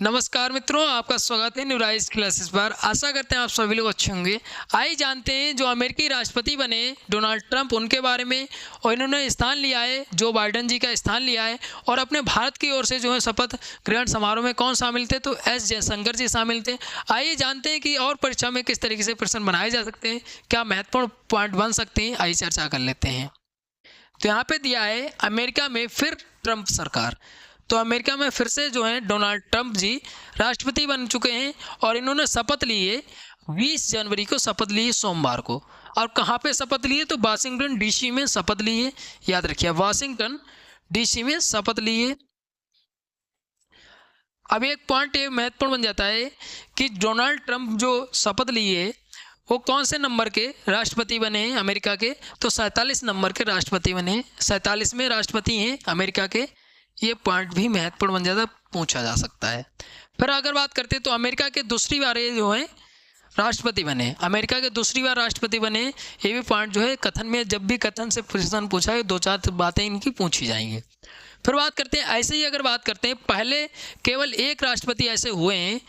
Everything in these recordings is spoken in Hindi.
नमस्कार मित्रों, आपका स्वागत है न्यूराइज क्लासेस पर। आशा करते हैं आप सभी लोग अच्छे होंगे। आइए जानते हैं जो अमेरिकी राष्ट्रपति बने डोनाल्ड ट्रंप, उनके बारे में। और इन्होंने स्थान लिया है, जो बाइडेन जी का स्थान लिया है। और अपने भारत की ओर से जो है शपथ ग्रहण समारोह में कौन शामिल थे, तो एस जयशंकर जी शामिल थे। आइए जानते हैं कि और परीक्षा में किस तरीके से प्रश्न बनाए जा सकते हैं, क्या महत्वपूर्ण पॉइंट बन सकते हैं। आइए चर्चा कर लेते हैं। तो यहाँ पे दिया है अमेरिका में फिर ट्रंप सरकार। तो अमेरिका में फिर से जो है डोनाल्ड ट्रंप जी राष्ट्रपति बन चुके हैं। और इन्होंने शपथ ली है 20 जनवरी को, शपथ ली है सोमवार को। और कहाँ पे शपथ ली है, तो वाशिंगटन डीसी में शपथ ली है। याद रखिए, वाशिंगटन डीसी में शपथ ली है। अब एक पॉइंट ये महत्वपूर्ण बन जाता है कि डोनाल्ड ट्रंप जो शपथ लिए वो कौन से नंबर के राष्ट्रपति बने हैं अमेरिका के, तो 47 नंबर के राष्ट्रपति बने हैं। 47वें राष्ट्रपति हैं अमेरिका के। ये पॉइंट भी महत्वपूर्ण बन जाता, पूछा जा सकता है। फिर अगर बात करते हैं तो अमेरिका के दूसरी बार ये जो है राष्ट्रपति बने, अमेरिका के दूसरी बार राष्ट्रपति बने। ये भी पॉइंट जो है कथन में, जब भी कथन से प्रश्न पूछा है, दो चार बातें इनकी पूछी जाएंगी। फिर बात करते हैं, ऐसे ही अगर बात करते हैं, पहले केवल एक राष्ट्रपति ऐसे हुए हैं।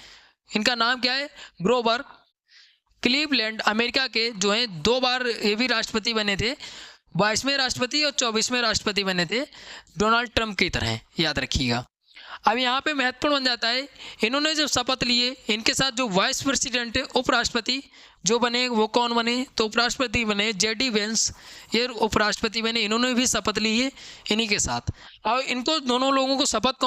इनका नाम क्या है, ग्रोवर क्लीवलैंड, अमेरिका के जो हैं 2 बार ये भी राष्ट्रपति बने थे। 22वें राष्ट्रपति और 24वें राष्ट्रपति बने थे, डोनाल्ड ट्रंप की तरह, याद रखिएगा। अब यहाँ पे महत्वपूर्ण बन जाता है, इन्होंने जब शपथ लिए, इनके साथ जो वाइस प्रेसिडेंट है, उपराष्ट्रपति जो बने, वो कौन बने, तो उपराष्ट्रपति बने जेडी वेंस। ये उपराष्ट्रपति बने, इन्होंने भी शपथ ली है इन्हीं के साथ। और इनको दोनों लोगों को शपथ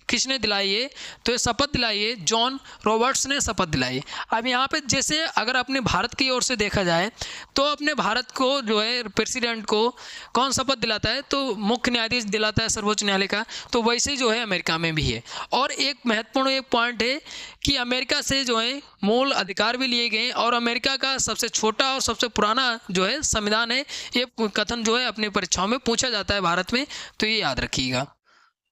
किसने दिलाई है, तो ये शपथ दिलाई है जॉन रॉबर्ट्स ने शपथ दिलाई है। अब यहाँ पे जैसे अगर अपने भारत की ओर से देखा जाए, तो अपने भारत को जो है प्रेसिडेंट को कौन शपथ दिलाता है, तो मुख्य न्यायाधीश दिलाता है सर्वोच्च न्यायालय का। तो वैसे ही जो है अमेरिका में भी है। और एक महत्वपूर्ण एक पॉइंट है कि अमेरिका से जो है मूल अधिकार भी लिए गए। और अमेरिका का सबसे छोटा और सबसे पुराना जो है संविधान है। ये कथन जो है अपनी परीक्षाओं में पूछा जाता है भारत में, तो ये याद रखिएगा।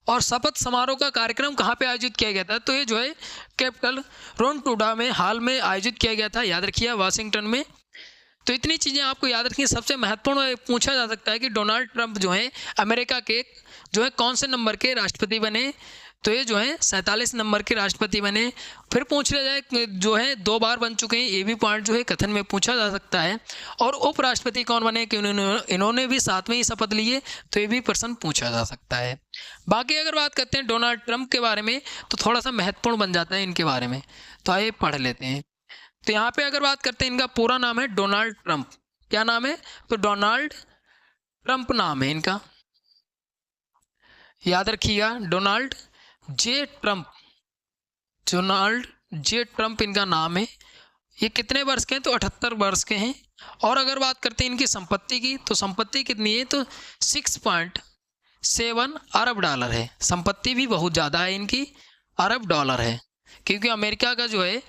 और शपथ समारोह का कार्यक्रम कहाँ पे आयोजित किया गया था, तो ये जो है कैपिटल रोंटोडा में हाल में आयोजित किया गया था, याद रखिए, वाशिंगटन में। तो इतनी चीज़ें आपको याद रखनी। सबसे महत्वपूर्ण पूछा जा सकता है कि डोनाल्ड ट्रंप जो है अमेरिका के जो है कौन से नंबर के राष्ट्रपति बने, तो ये जो है 47 नंबर के राष्ट्रपति बने। फिर पूछ लिया जाए जो है 2 बार बन चुके हैं, ये भी पॉइंट जो है कथन में पूछा जा सकता है। और उपराष्ट्रपति कौन बने, कि इन्होंने भी साथ में ही शपथ ली है, तो ये भी प्रश्न पूछा जा सकता है। बाकी अगर बात करते हैं डोनाल्ड ट्रंप के बारे में, तो थोड़ा सा महत्वपूर्ण बन जाता है इनके बारे में, तो आइए पढ़ लेते हैं। तो यहाँ पे अगर बात करते हैं, इनका पूरा नाम है डोनाल्ड ट्रंप। क्या नाम है, तो डोनाल्ड ट्रंप नाम है इनका, याद रखिएगा। Donald J Trump, Donald J Trump इनका नाम है। ये कितने वर्ष के हैं, तो 78 वर्ष के हैं। और अगर बात करते हैं इनकी संपत्ति की, तो संपत्ति कितनी है, तो 6.7 अरब डॉलर है। संपत्ति भी बहुत ज़्यादा है इनकी, अरब डॉलर है। क्योंकि अमेरिका का जो है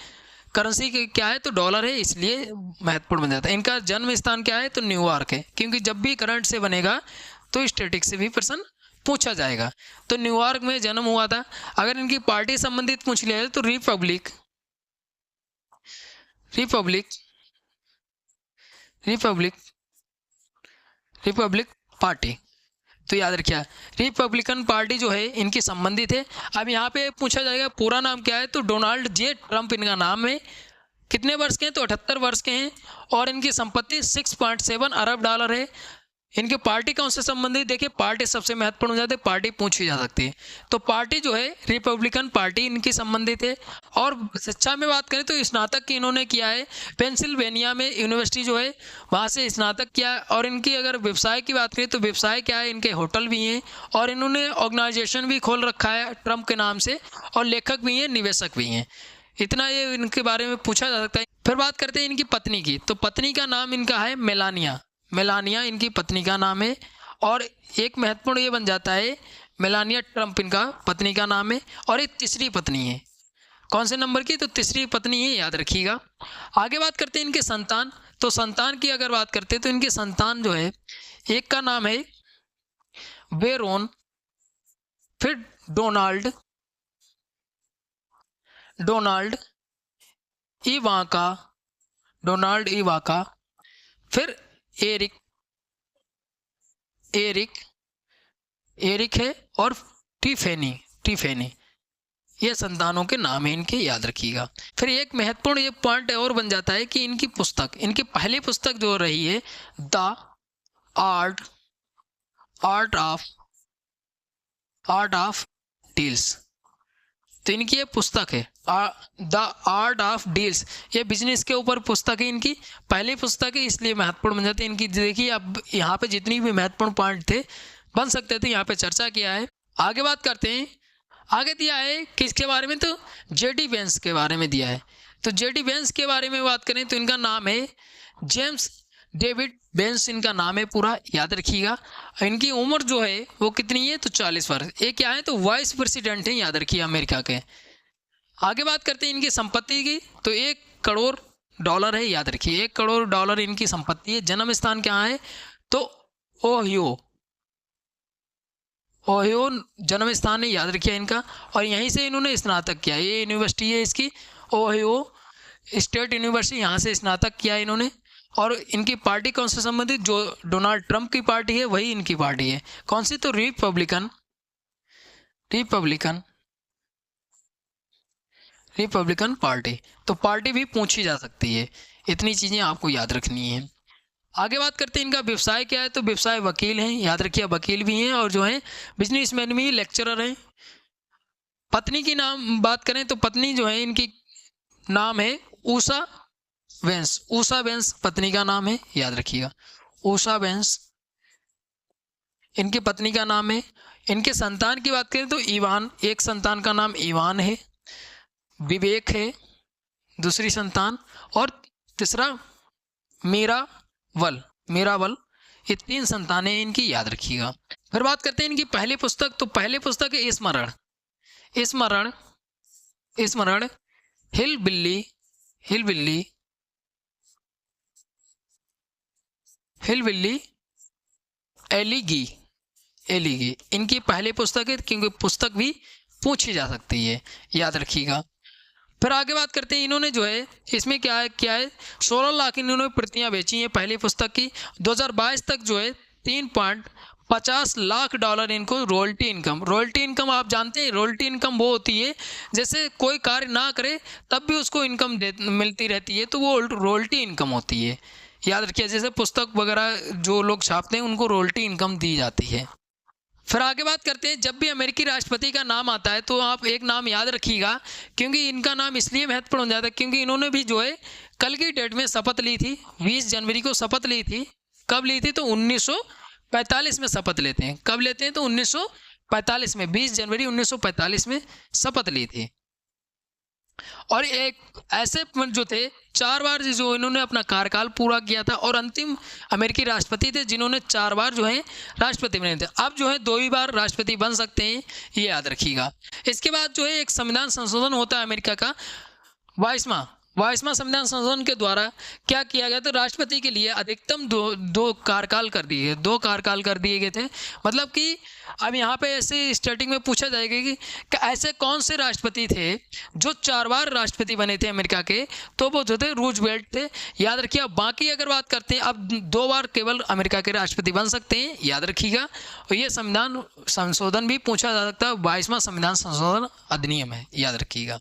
करेंसी क्या है, तो डॉलर है, इसलिए महत्वपूर्ण बन जाता है। इनका जन्म स्थान क्या है, तो न्यूयॉर्क है। क्योंकि जब भी करंट से बनेगा तो स्टैटिक से भी प्रश्न पूछा जाएगा। तो न्यूयॉर्क में जन्म हुआ था। अगर इनकी पार्टी संबंधित पूछ लिया जाए, तो Republic Republic Republic Republic party, तो याद रखिए रिपब्लिकन पार्टी जो है इनकी संबंधित है। अब यहाँ पे पूछा जाएगा पूरा नाम क्या है, तो डोनाल्ड जे ट्रंप इनका नाम है। कितने वर्ष के हैं, तो 78 वर्ष के हैं। और इनकी संपत्ति 6.7 अरब डॉलर है। इनकी पार्टी कौन से संबंधित, देखिए पार्टी सबसे महत्वपूर्ण हो जाती है, पार्टी पूछी जा सकती है। तो पार्टी जो है रिपब्लिकन पार्टी इनकी संबंधित है। और शिक्षा में बात करें तो स्नातक की इन्होंने किया है, पेंसिल्वेनिया में यूनिवर्सिटी जो है वहाँ से स्नातक किया है। और इनकी अगर व्यवसाय की बात करें, तो व्यवसाय क्या है, इनके होटल भी हैं। और इन्होंने ऑर्गेनाइजेशन भी खोल रखा है ट्रंप के नाम से। और लेखक भी हैं, निवेशक भी हैं। इतना ये इनके बारे में पूछा जा सकता है। फिर बात करते हैं इनकी पत्नी की, तो पत्नी का नाम इनका है मेलानिया। मेलानिया इनकी पत्नी का नाम है। और एक महत्वपूर्ण ये बन जाता है, मेलानिया ट्रंप इनका पत्नी का नाम है। और एक तीसरी पत्नी है, कौन से नंबर की, तो तीसरी पत्नी है, याद रखिएगा। आगे बात करते हैं इनके संतान। तो संतान की अगर बात करते हैं, तो इनके संतान जो है, एक का नाम है बेरोन, फिर डोनाल्ड डोनाल्ड इवाका, डोनाल्ड इवाका, फिर एरिक एरिक एरिक है, और टिफेनी टिफेनी ये संतानों के नाम है इनके, याद रखिएगा। फिर एक महत्वपूर्ण ये पॉइंट और बन जाता है कि इनकी पुस्तक, इनकी पहली पुस्तक जो रही है the art art of deals, तो इनकी ये पुस्तक है द आर्ट ऑफ डील्स, ये बिजनेस के ऊपर पुस्तक है, इनकी पहली पुस्तक है, इसलिए महत्वपूर्ण बन जाती है इनकी। देखिए अब यहाँ पे जितनी भी महत्वपूर्ण पॉइंट थे बन सकते थे यहाँ पे चर्चा किया है। आगे बात करते हैं, आगे दिया है किसके बारे में, तो जेडी वेंस के बारे में दिया है। तो जेडी वेंस के बारे में बात करें तो इनका नाम है जेम्स डेविड वेंस, इनका नाम है पूरा, याद रखिएगा। इनकी उम्र जो है वो कितनी है, तो 40 वर्ष। ये क्या है, तो वाइस प्रेसिडेंट है, याद रखिए अमेरिका के। आगे बात करते हैं इनकी संपत्ति की, तो $1 करोड़ है, याद रखिए $1 करोड़ इनकी संपत्ति है। जन्म स्थान कहाँ है, तो ओहियो जन्म स्थान है, याद रखिए इनका। और यहीं से इन्होंने स्नातक किया, ये यूनिवर्सिटी है इसकी ओहियो स्टेट यूनिवर्सिटी, यहाँ से स्नातक किया इन्होंने। और इनकी पार्टी कौन से संबंधित, जो डोनाल्ड ट्रंप की पार्टी है वही इनकी पार्टी है। कौन सी, तो रिपब्लिकन पार्टी। तो पार्टी भी पूछी जा सकती है, इतनी चीज़ें आपको याद रखनी है। आगे बात करते हैं इनका व्यवसाय क्या है, तो व्यवसाय वकील हैं, याद रखिए वकील भी हैं, और जो है बिजनेसमैन भी, लेक्चरर हैं। पत्नी की नाम बात करें तो पत्नी जो है इनकी नाम है ऊषा वेंस पत्नी का नाम है, याद रखिएगा ऊषा वेंस इनकी पत्नी का नाम है। इनके संतान की बात करें तो इवान, एक संतान का नाम इवान है, विवेक है दूसरी संतान, और तीसरा मीरावल, ये 3 संतानें इनकी, याद रखिएगा। फिर बात करते हैं इनकी पहली पुस्तक, तो पहली पुस्तक है स्मरण हिलबिल्ली एलिगी, इनकी पहली पुस्तक है, क्योंकि पुस्तक भी पूछी जा सकती है, याद रखिएगा। फिर आगे बात करते हैं, इन्होंने जो है इसमें क्या है 16 लाख इन्होंने प्रतियां बेची हैं पहली पुस्तक की। 2022 तक जो है $3.50 लाख इनको रॉयल्टी इनकम आप जानते हैं, रॉयल्टी इनकम वो होती है जैसे कोई कार्य ना करे तब भी उसको इनकम मिलती रहती है, तो वो रॉयल्टी इनकम होती है, याद रखिए। जैसे पुस्तक वगैरह जो लोग छापते हैं उनको रॉयल्टी इनकम दी जाती है। फिर आगे बात करते हैं, जब भी अमेरिकी राष्ट्रपति का नाम आता है तो आप एक नाम याद रखिएगा, क्योंकि इनका नाम इसलिए महत्वपूर्ण हो जाता है क्योंकि इन्होंने भी जो है कल की डेट में शपथ ली थी, 20 जनवरी को शपथ ली थी। कब ली थी, तो 1945 में शपथ लेते हैं। कब लेते हैं, तो 1945 में, 20 जनवरी 1945 में शपथ ली थी। और एक ऐसे जो थे 4 बार जो इन्होंने अपना कार्यकाल पूरा किया था, और अंतिम अमेरिकी राष्ट्रपति थे जिन्होंने 4 बार जो है राष्ट्रपति बने थे। अब जो है 2 ही बार राष्ट्रपति बन सकते हैं, ये याद रखिएगा। इसके बाद जो है एक संविधान संशोधन होता है अमेरिका का, 22वां संविधान संशोधन के द्वारा क्या किया गया, तो राष्ट्रपति के लिए अधिकतम दो कार्यकाल कर दिए गए थे। मतलब कि अब यहाँ पे ऐसे स्टार्टिंग में पूछा जाएगा कि ऐसे कौन से राष्ट्रपति थे जो 4 बार राष्ट्रपति बने थे अमेरिका के, तो वो जो थे रूजवेल्ट थे, याद रखिए। अब बाकी अगर बात करते हैं, अब 2 बार केवल अमेरिका के राष्ट्रपति बन सकते हैं, याद रखिएगा। और ये संविधान संशोधन भी पूछा जा सकता है, 22वां संविधान संशोधन अधिनियम है, याद रखिएगा।